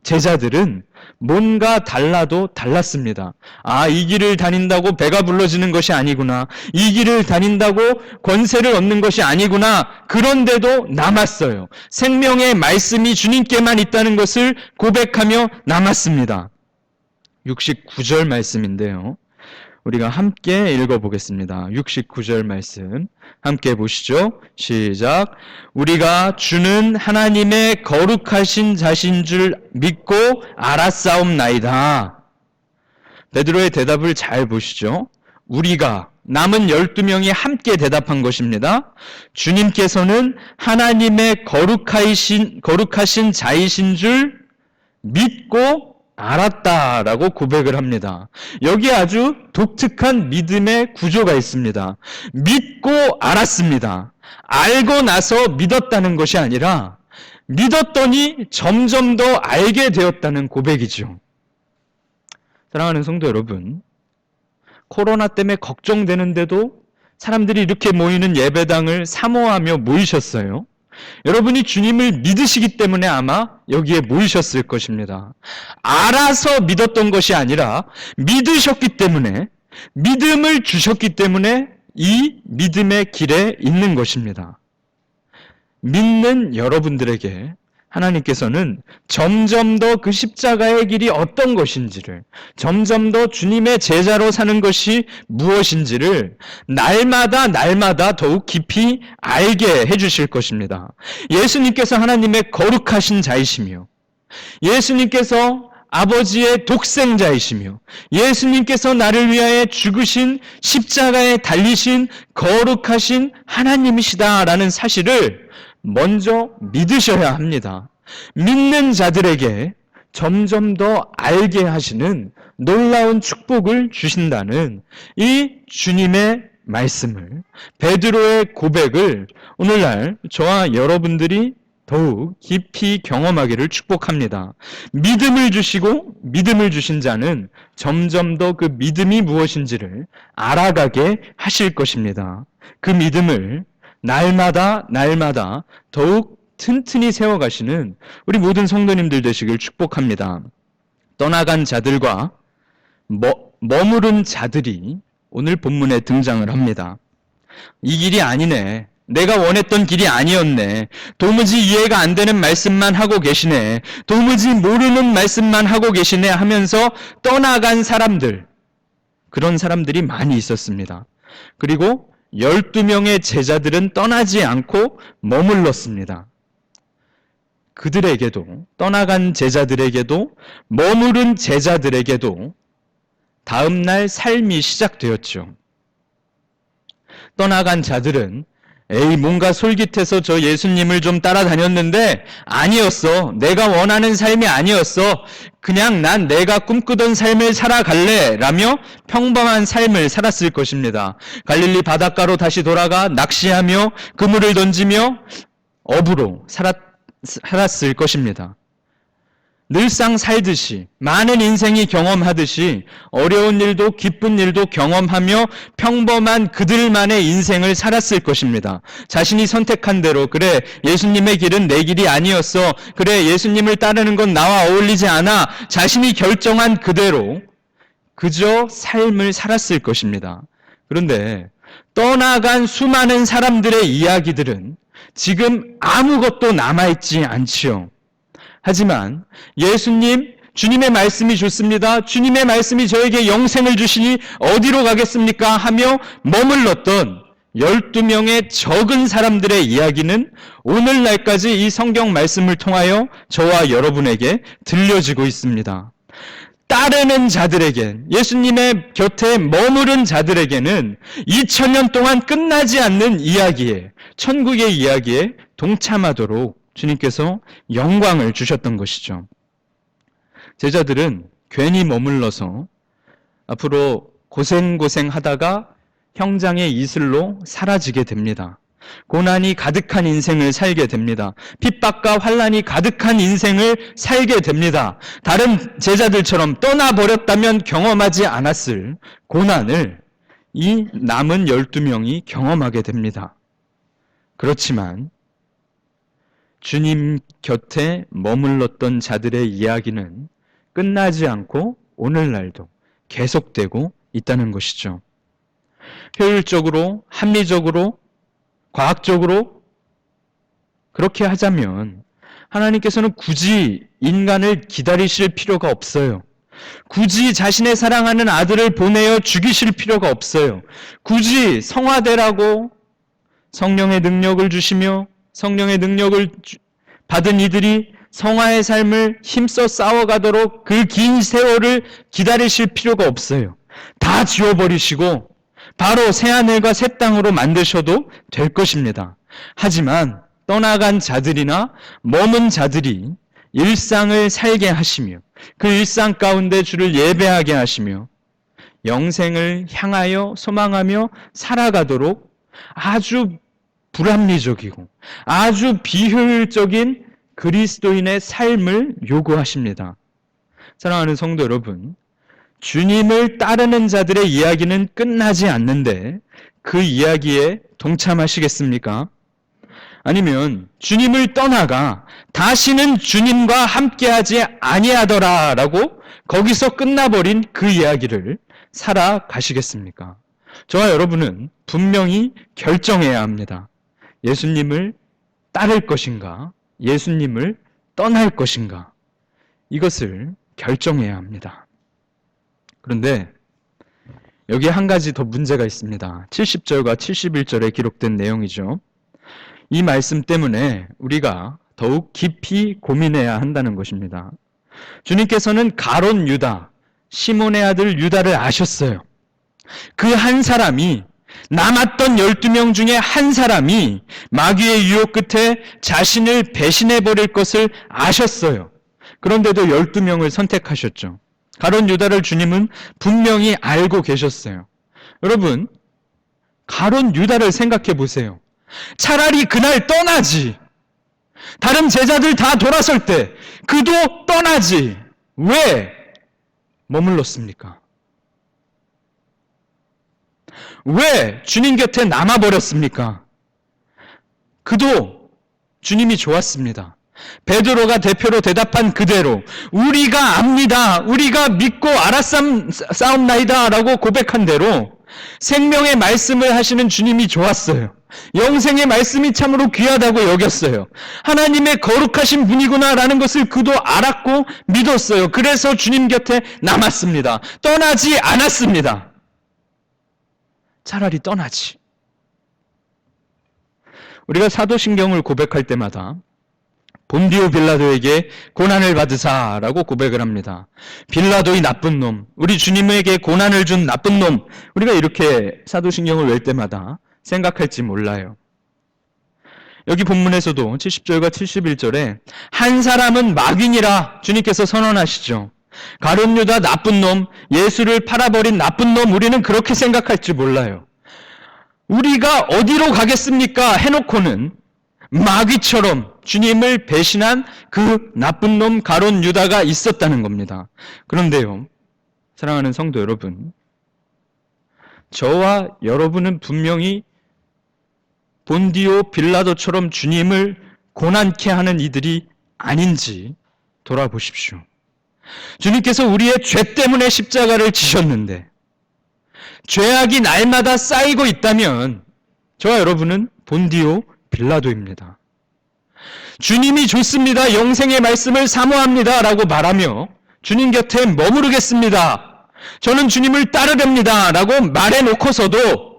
S1: 제자들은 뭔가 달라도 달랐습니다. 아, 이 길을 다닌다고 배가 불러지는 것이 아니구나. 이 길을 다닌다고 권세를 얻는 것이 아니구나. 그런데도 남았어요. 생명의 말씀이 주님께만 있다는 것을 고백하며 남았습니다. 69절 말씀인데요. 우리가 함께 읽어보겠습니다. 69절 말씀 함께 보시죠. 시작. 우리가 주는 하나님의 거룩하신 자신 줄 믿고 알았사옵나이다. 베드로의 대답을 잘 보시죠. 우리가 남은 12명이 함께 대답한 것입니다. 주님께서는 하나님의 거룩하신 자이신 줄 믿고 알았다라고 고백을 합니다. 여기에 아주 독특한 믿음의 구조가 있습니다. 믿고 알았습니다. 알고 나서 믿었다는 것이 아니라 믿었더니 점점 더 알게 되었다는 고백이죠. 사랑하는 성도 여러분, 코로나 때문에 걱정되는데도 사람들이 이렇게 모이는 예배당을 사모하며 모이셨어요. 여러분이 주님을 믿으시기 때문에 아마 여기에 모이셨을 것입니다. 알아서 믿었던 것이 아니라 믿으셨기 때문에, 믿음을 주셨기 때문에 이 믿음의 길에 있는 것입니다. 믿는 여러분들에게 하나님께서는 점점 더 그 십자가의 길이 어떤 것인지를, 점점 더 주님의 제자로 사는 것이 무엇인지를 날마다 더욱 깊이 알게 해주실 것입니다. 예수님께서 하나님의 거룩하신 자이시며, 예수님께서 아버지의 독생자이시며, 예수님께서 나를 위하여 죽으신 십자가에 달리신 거룩하신 하나님이시다라는 사실을 먼저 믿으셔야 합니다. 믿는 자들에게 점점 더 알게 하시는 놀라운 축복을 주신다는 이 주님의 말씀을, 베드로의 고백을 오늘날 저와 여러분들이 더욱 깊이 경험하기를 축복합니다. 믿음을 주시고 믿음을 주신 자는 점점 더 그 믿음이 무엇인지를 알아가게 하실 것입니다. 그 믿음을 날마다 더욱 튼튼히 세워가시는 우리 모든 성도님들 되시길 축복합니다. 떠나간 자들과 머무른 자들이 오늘 본문에 등장을 합니다. 이 길이 아니네. 내가 원했던 길이 아니었네. 도무지 이해가 안 되는 말씀만 하고 계시네. 도무지 모르는 말씀만 하고 계시네 하면서 떠나간 사람들, 그런 사람들이 많이 있었습니다. 그리고 12명의 제자들은 떠나지 않고 머물렀습니다. 그들에게도, 떠나간 제자들에게도, 머무른 제자들에게도 다음날 삶이 시작되었죠. 떠나간 자들은 뭔가 솔깃해서 저 예수님을 좀 따라다녔는데 아니었어. 내가 원하는 삶이 아니었어. 그냥 난 내가 꿈꾸던 삶을 살아갈래 라며 평범한 삶을 살았을 것입니다. 갈릴리 바닷가로 다시 돌아가 낚시하며 그물을 던지며 어부로 살았을 것입니다. 늘상 살듯이, 많은 인생이 경험하듯이 어려운 일도 기쁜 일도 경험하며 평범한 그들만의 인생을 살았을 것입니다. 자신이 선택한 대로, 그래 예수님의 길은 내 길이 아니었어, 그래 예수님을 따르는 건 나와 어울리지 않아, 자신이 결정한 그대로 그저 삶을 살았을 것입니다. 그런데 떠나간 수많은 사람들의 이야기들은 지금 아무것도 남아있지 않지요. 하지만 예수님, 주님의 말씀이 좋습니다. 주님의 말씀이 저에게 영생을 주시니 어디로 가겠습니까? 하며 머물렀던 12명의 적은 사람들의 이야기는 오늘날까지 이 성경 말씀을 통하여 저와 여러분에게 들려지고 있습니다. 따르는 자들에게, 예수님의 곁에 머무른 자들에게는 2000년 동안 끝나지 않는 이야기에, 천국의 이야기에 동참하도록 주님께서 영광을 주셨던 것이죠. 제자들은 괜히 머물러서 앞으로 고생하다가 형장의 이슬로 사라지게 됩니다. 고난이 가득한 인생을 살게 됩니다. 핍박과 환난이 가득한 인생을 살게 됩니다. 다른 제자들처럼 떠나버렸다면 경험하지 않았을 고난을 이 남은 12명이 경험하게 됩니다. 그렇지만 주님 곁에 머물렀던 자들의 이야기는 끝나지 않고 오늘날도 계속되고 있다는 것이죠. 효율적으로, 합리적으로, 과학적으로 그렇게 하자면 하나님께서는 굳이 인간을 기다리실 필요가 없어요. 굳이 자신의 사랑하는 아들을 보내어 죽이실 필요가 없어요. 굳이 성화되라고 성령의 능력을 주시며 성령의 능력을 받은 이들이 성화의 삶을 힘써 싸워가도록 그 긴 세월을 기다리실 필요가 없어요. 다 지워버리시고 바로 새하늘과 새 땅으로 만드셔도 될 것입니다. 하지만 떠나간 자들이나 머문 자들이 일상을 살게 하시며 그 일상 가운데 주를 예배하게 하시며 영생을 향하여 소망하며 살아가도록 아주 불합리적이고 아주 비효율적인 그리스도인의 삶을 요구하십니다. 사랑하는 성도 여러분, 주님을 따르는 자들의 이야기는 끝나지 않는데 그 이야기에 동참하시겠습니까? 아니면 주님을 떠나가 다시는 주님과 함께하지 아니하더라라고 거기서 끝나버린 그 이야기를 살아가시겠습니까? 저와 여러분은 분명히 결정해야 합니다. 예수님을 따를 것인가? 예수님을 떠날 것인가? 이것을 결정해야 합니다. 그런데 여기에 한 가지 더 문제가 있습니다. 70절과 71절에 기록된 내용이죠. 이 말씀 때문에 우리가 더욱 깊이 고민해야 한다는 것입니다. 주님께서는 가롯 유다, 시몬의 아들 유다를 아셨어요. 그 한 사람이, 남았던 12명 중에 한 사람이 마귀의 유혹 끝에 자신을 배신해버릴 것을 아셨어요. 그런데도 12명을 선택하셨죠. 가롯 유다를 주님은 분명히 알고 계셨어요. 여러분, 가롯 유다를 생각해 보세요. 차라리 그날 떠나지. 다른 제자들 다 돌아설 때 그도 떠나지. 왜 머물렀습니까? 왜 주님 곁에 남아버렸습니까? 그도 주님이 좋았습니다. 베드로가 대표로 대답한 그대로 우리가 압니다. 우리가 믿고 알았사옵나이다 라고 고백한 대로 생명의 말씀을 하시는 주님이 좋았어요. 영생의 말씀이 참으로 귀하다고 여겼어요. 하나님의 거룩하신 분이구나라는 것을 그도 알았고 믿었어요. 그래서 주님 곁에 남았습니다. 떠나지 않았습니다. 차라리 떠나지. 우리가 사도신경을 고백할 때마다 본디오 빌라도에게 고난을 받으사라고 고백을 합니다. 빌라도의 나쁜 놈, 우리 주님에게 고난을 준 나쁜 놈, 우리가 이렇게 사도신경을 외울 때마다 생각할지 몰라요. 여기 본문에서도 70절과 71절에 한 사람은 마귀니라 주님께서 선언하시죠. 가룟 유다 나쁜 놈, 예수를 팔아버린 나쁜 놈, 우리는 그렇게 생각할지 몰라요. 우리가 어디로 가겠습니까? 해놓고는 마귀처럼 주님을 배신한 그 나쁜 놈 가룟 유다가 있었다는 겁니다. 그런데요, 사랑하는 성도 여러분, 저와 여러분은 분명히 본디오 빌라도처럼 주님을 고난케 하는 이들이 아닌지 돌아보십시오. 주님께서 우리의 죄 때문에 십자가를 지셨는데 죄악이 날마다 쌓이고 있다면 저와 여러분은 본디오 빌라도입니다. 주님이 좋습니다. 영생의 말씀을 사모합니다. 라고 말하며 주님 곁에 머무르겠습니다. 저는 주님을 따르렵니다. 라고 말해놓고서도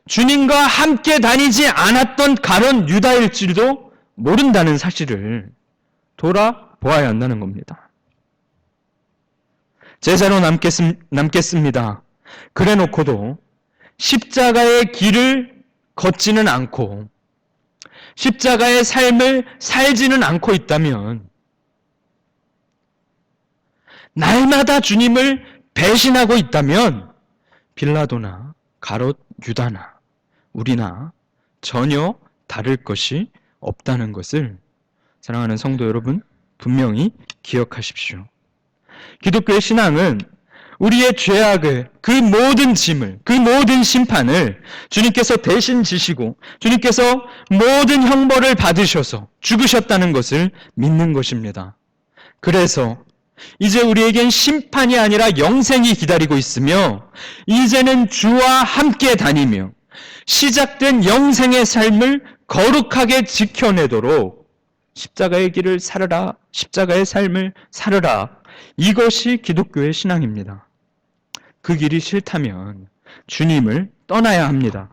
S1: 주님과 함께 다니지 않았던 가룟 유다일지도 모른다는 사실을 돌아보아야 한다는 겁니다. 제자로 남겠습니다. 그래 놓고도 십자가의 길을 걷지는 않고 십자가의 삶을 살지는 않고 있다면 날마다 주님을 배신하고 있다면 빌라도나 가롯 유다나 우리나 전혀 다를 것이 없다는 것을 사랑하는 성도 여러분 분명히 기억하십시오. 기독교의 신앙은 우리의 죄악을, 그 모든 짐을, 그 모든 심판을 주님께서 대신 지시고 주님께서 모든 형벌을 받으셔서 죽으셨다는 것을 믿는 것입니다. 그래서 이제 우리에겐 심판이 아니라 영생이 기다리고 있으며 이제는 주와 함께 다니며 시작된 영생의 삶을 거룩하게 지켜내도록 십자가의 길을 살으라, 십자가의 삶을 살으라. 이것이 기독교의 신앙입니다. 그 길이 싫다면 주님을 떠나야 합니다.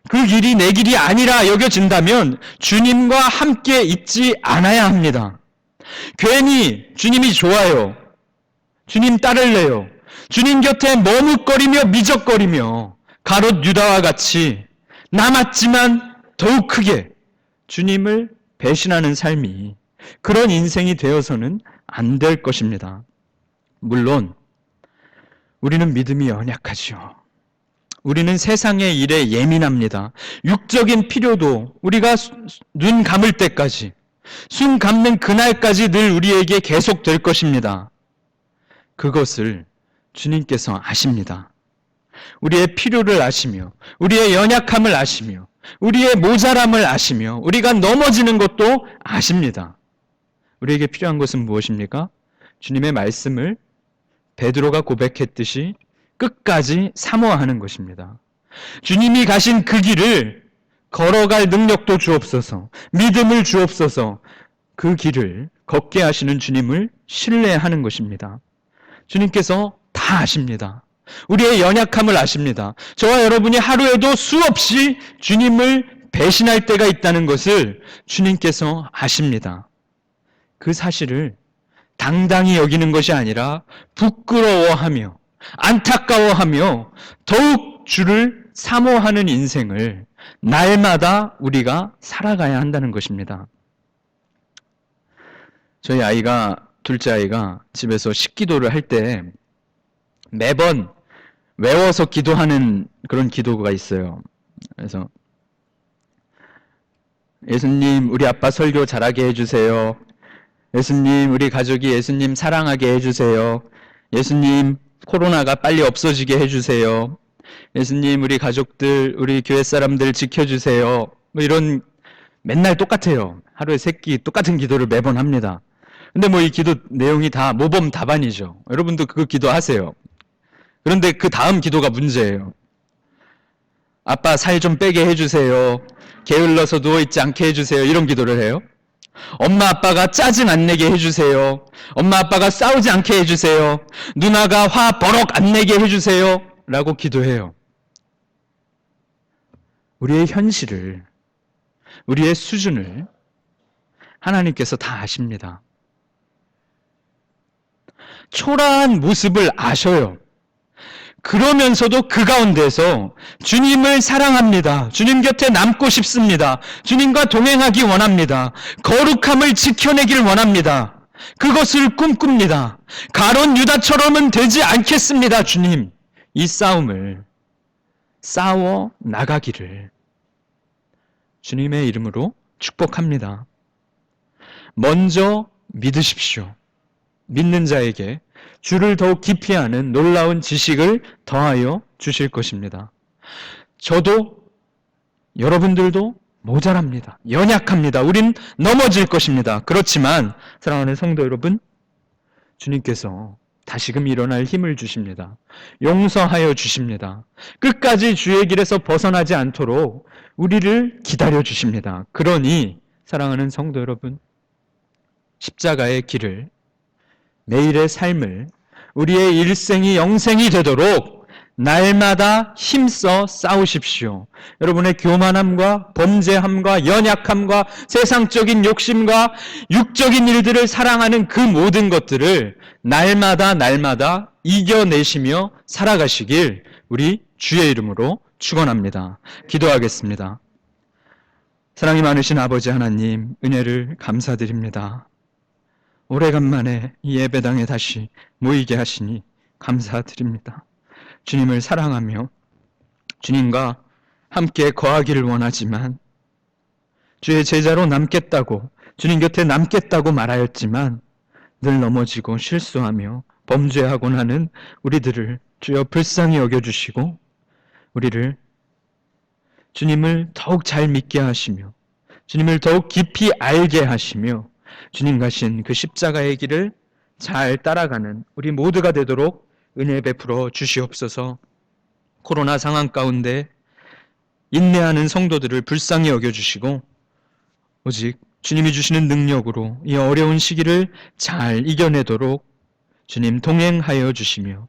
S1: 그 길이 내 길이 아니라 여겨진다면 주님과 함께 있지 않아야 합니다. 괜히 주님이 좋아요, 주님 따를래요, 주님 곁에 머뭇거리며 미적거리며 가롯 유다와 같이 남았지만 더욱 크게 주님을 배신하는 삶이, 그런 인생이 되어서는 안 될 것입니다. 물론 우리는 믿음이 연약하죠. 우리는 세상의 일에 예민합니다. 육적인 필요도 우리가 눈 감을 때까지, 숨 감는 그날까지 늘 우리에게 계속될 것입니다. 그것을 주님께서 아십니다. 우리의 필요를 아시며 우리의 연약함을 아시며 우리의 모자람을 아시며 우리가 넘어지는 것도 아십니다. 우리에게 필요한 것은 무엇입니까? 주님의 말씀을 베드로가 고백했듯이 끝까지 사모하는 것입니다. 주님이 가신 그 길을 걸어갈 능력도 주옵소서, 믿음을 주옵소서. 그 길을 걷게 하시는 주님을 신뢰하는 것입니다. 주님께서 다 아십니다. 우리의 연약함을 아십니다. 저와 여러분이 하루에도 수없이 주님을 배신할 때가 있다는 것을 주님께서 아십니다. 그 사실을 당당히 여기는 것이 아니라 부끄러워하며 안타까워하며 더욱 주를 사모하는 인생을 날마다 우리가 살아가야 한다는 것입니다. 저희 둘째 아이가 집에서 식기도를 할 때 매번 외워서 기도하는 그런 기도가 있어요. 그래서 예수님, 우리 아빠 설교 잘하게 해주세요. 예수님, 우리 가족이 예수님 사랑하게 해주세요. 예수님, 코로나가 빨리 없어지게 해주세요. 예수님, 우리 가족들, 우리 교회 사람들 지켜주세요. 뭐 이런, 맨날 똑같아요. 하루에 3끼 똑같은 기도를 매번 합니다. 근데 뭐 이 기도 내용이 다 모범 답안이죠. 여러분도 그거 기도하세요. 그런데 그 다음 기도가 문제예요. 아빠 살 좀 빼게 해주세요. 게을러서 누워있지 않게 해주세요. 이런 기도를 해요. 엄마 아빠가 짜증 안 내게 해주세요. 엄마 아빠가 싸우지 않게 해주세요. 누나가 화 버럭 안 내게 해주세요. 라고 기도해요. 우리의 현실을, 우리의 수준을 하나님께서 다 아십니다. 초라한 모습을 아셔요. 그러면서도 그 가운데서 주님을 사랑합니다. 주님 곁에 남고 싶습니다. 주님과 동행하기 원합니다. 거룩함을 지켜내길 원합니다. 그것을 꿈꿉니다. 가론 유다처럼은 되지 않겠습니다. 주님, 이 싸움을 싸워 나가기를 주님의 이름으로 축복합니다. 먼저 믿으십시오. 믿는 자에게 주를 더욱 깊이 아는 놀라운 지식을 더하여 주실 것입니다. 저도 여러분들도 모자랍니다. 연약합니다. 우린 넘어질 것입니다. 그렇지만 사랑하는 성도 여러분, 주님께서 다시금 일어날 힘을 주십니다. 용서하여 주십니다. 끝까지 주의 길에서 벗어나지 않도록 우리를 기다려 주십니다. 그러니 사랑하는 성도 여러분, 십자가의 길을, 매일의 삶을, 우리의 일생이 영생이 되도록 날마다 힘써 싸우십시오. 여러분의 교만함과 범죄함과 연약함과 세상적인 욕심과 육적인 일들을 사랑하는 그 모든 것들을 날마다 이겨내시며 살아가시길 우리 주의 이름으로 축원합니다. 기도하겠습니다. 사랑이 많으신 아버지 하나님, 은혜를 감사드립니다. 오래간만에 이 예배당에 다시 모이게 하시니 감사드립니다. 주님을 사랑하며 주님과 함께 거하기를 원하지만 주의 제자로 남겠다고, 주님 곁에 남겠다고 말하였지만 늘 넘어지고 실수하며 범죄하곤 하는 우리들을 주여 불쌍히 여겨주시고 우리를 주님을 더욱 잘 믿게 하시며 주님을 더욱 깊이 알게 하시며 주님 가신 그 십자가의 길을 잘 따라가는 우리 모두가 되도록 은혜 베풀어 주시옵소서. 코로나 상황 가운데 인내하는 성도들을 불쌍히 여겨주시고 오직 주님이 주시는 능력으로 이 어려운 시기를 잘 이겨내도록 주님 동행하여 주시며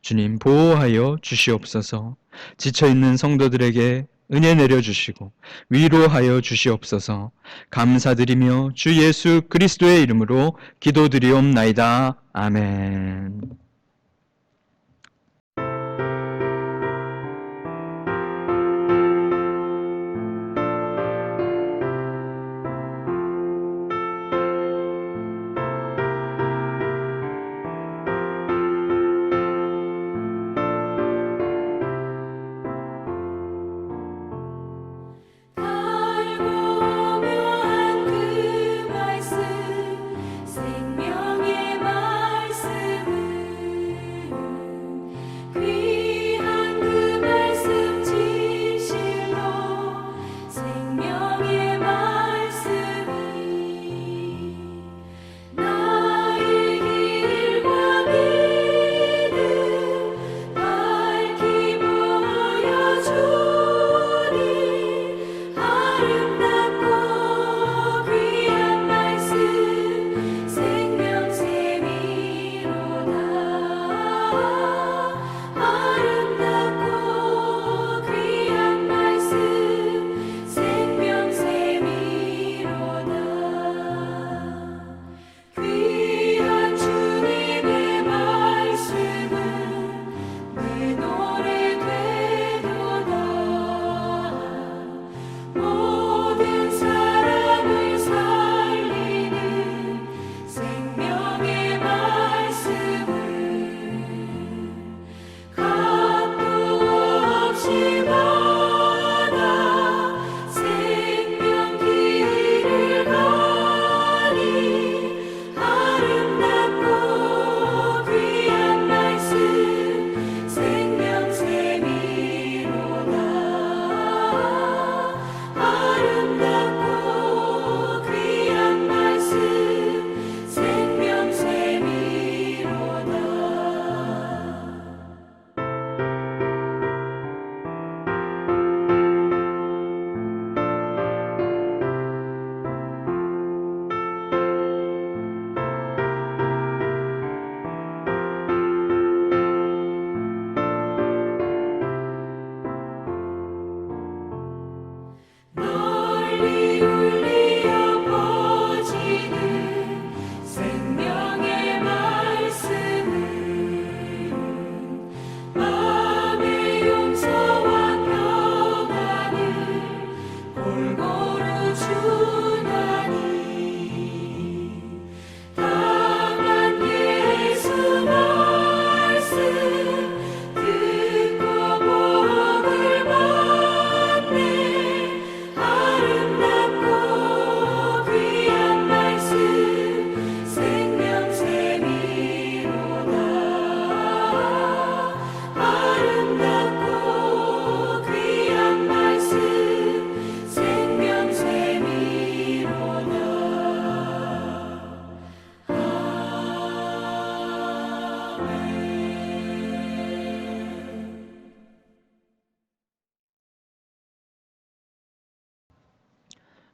S1: 주님 보호하여 주시옵소서. 지쳐있는 성도들에게 은혜 내려주시고 위로하여 주시옵소서. 감사드리며 주 예수 그리스도의 이름으로 기도드리옵나이다. 아멘.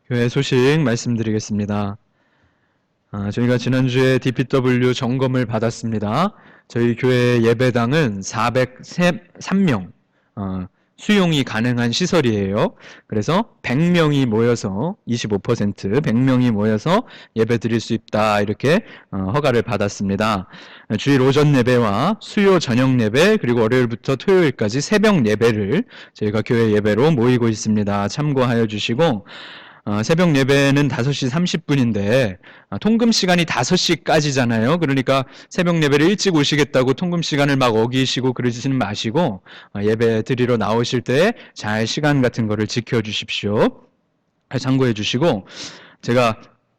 S1: 교회 소식 말씀드리겠습니다. 저희가 지난주에 DPW 점검을 받았습니다. 저희 교회 예배당은 403명 수용이 가능한 시설이에요. 그래서 100명이 모여서 25% 100명이 모여서 예배 드릴 수 있다 이렇게 허가를 받았습니다. 주일 오전 예배와 수요 저녁 예배 그리고 월요일부터 토요일까지 새벽 예배를 저희가 교회 예배로 모이고 있습니다. 참고하여 주시고 새벽 예배는 5시 30분인데 통금 시간이 5시까지잖아요. 그러니까 새벽 예배를 일찍 오시겠다고 통금 시간을 막 어기시고 그러지는 마시고 예배 드리러 나오실 때 잘 시간 같은 거를 지켜주십시오. 참고해 주시고 제가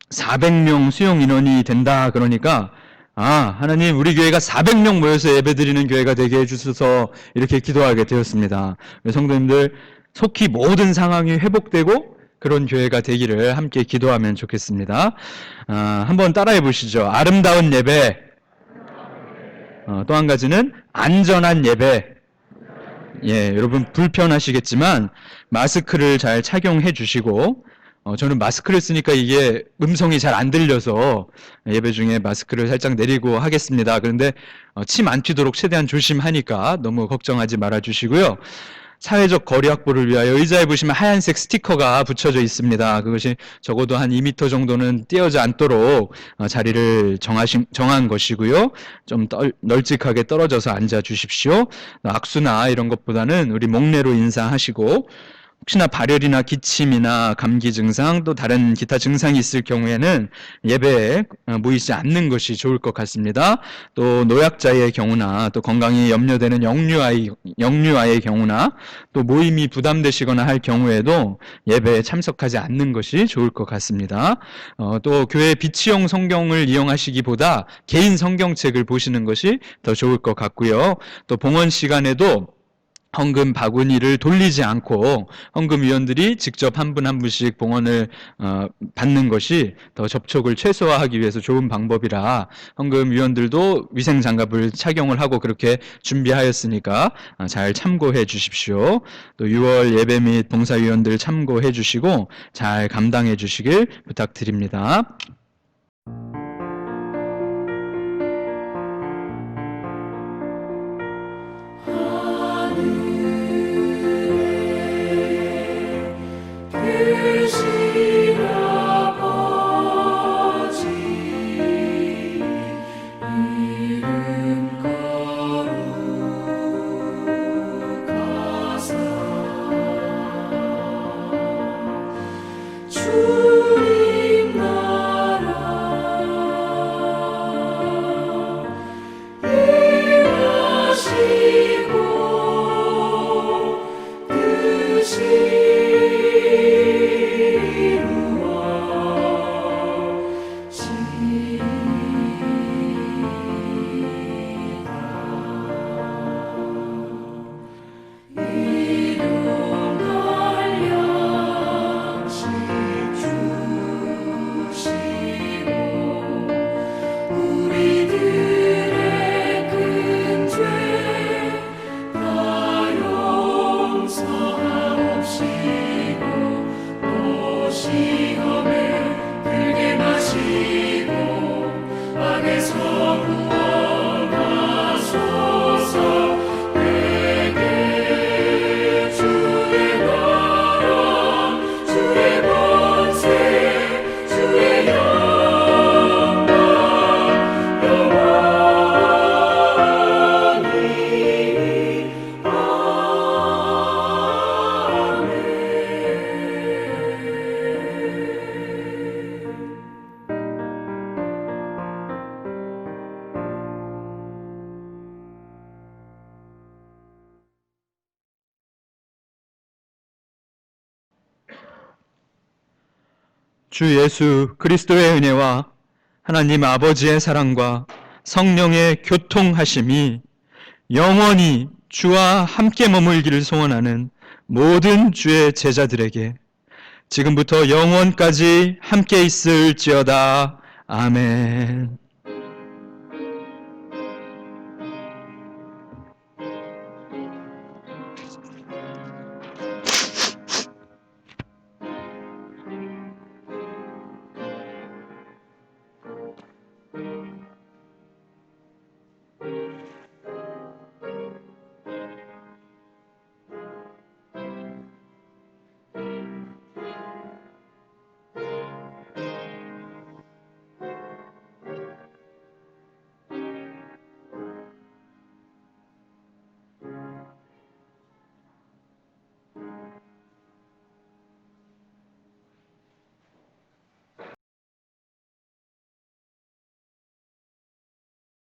S1: 400명 수용 인원이 된다 그러니까 하나님 우리 교회가 400명 모여서 예배 드리는 교회가 되게 해주셔서 이렇게 기도하게 되었습니다. 성도님들 속히 모든 상황이 회복되고 그런 교회가 되기를 함께 기도하면 좋겠습니다. 한번 따라해 보시죠. 아름다운 예배, 또 한 가지는 안전한 예배. 예, 여러분 불편하시겠지만 마스크를 잘 착용해 주시고, 저는 마스크를 쓰니까 이게 음성이 잘 안 들려서 예배 중에 마스크를 살짝 내리고 하겠습니다. 그런데 침 안 튀도록 최대한 조심하니까 너무 걱정하지 말아 주시고요. 사회적 거리 확보를 위하여 의자에 보시면 하얀색 스티커가 붙여져 있습니다. 그것이 적어도 한 2m 정도는 띄어져 않도록 자리를 정한 것이고요. 좀 널찍하게 떨어져서 앉아 주십시오. 악수나 이런 것보다는 우리 목례로 인사하시고, 혹시나 발열이나 기침이나 감기 증상 또 다른 기타 증상이 있을 경우에는 예배에 모이지 않는 것이 좋을 것 같습니다. 또 노약자의 경우나 또 건강이 염려되는 영유아의 경우나 또 모임이 부담되시거나 할 경우에도 예배에 참석하지 않는 것이 좋을 것 같습니다. 또 교회 비치용 성경을 이용하시기보다 개인 성경책을 보시는 것이 더 좋을 것 같고요. 또 봉헌 시간에도 헌금 바구니를 돌리지 않고 헌금위원들이 직접 한 분 한 분씩 봉헌을 받는 것이 더 접촉을 최소화하기 위해서 좋은 방법이라 헌금위원들도 위생장갑을 착용을 하고 그렇게 준비하였으니까 잘 참고해 주십시오. 또 6월 예배 및 봉사위원들 참고해 주시고 잘 감당해 주시길 부탁드립니다. 주 예수 그리스도의 은혜와 하나님 아버지의 사랑과 성령의 교통하심이 영원히 주와 함께 머물기를 소원하는 모든 주의 제자들에게 지금부터 영원까지 함께 있을지어다. 아멘.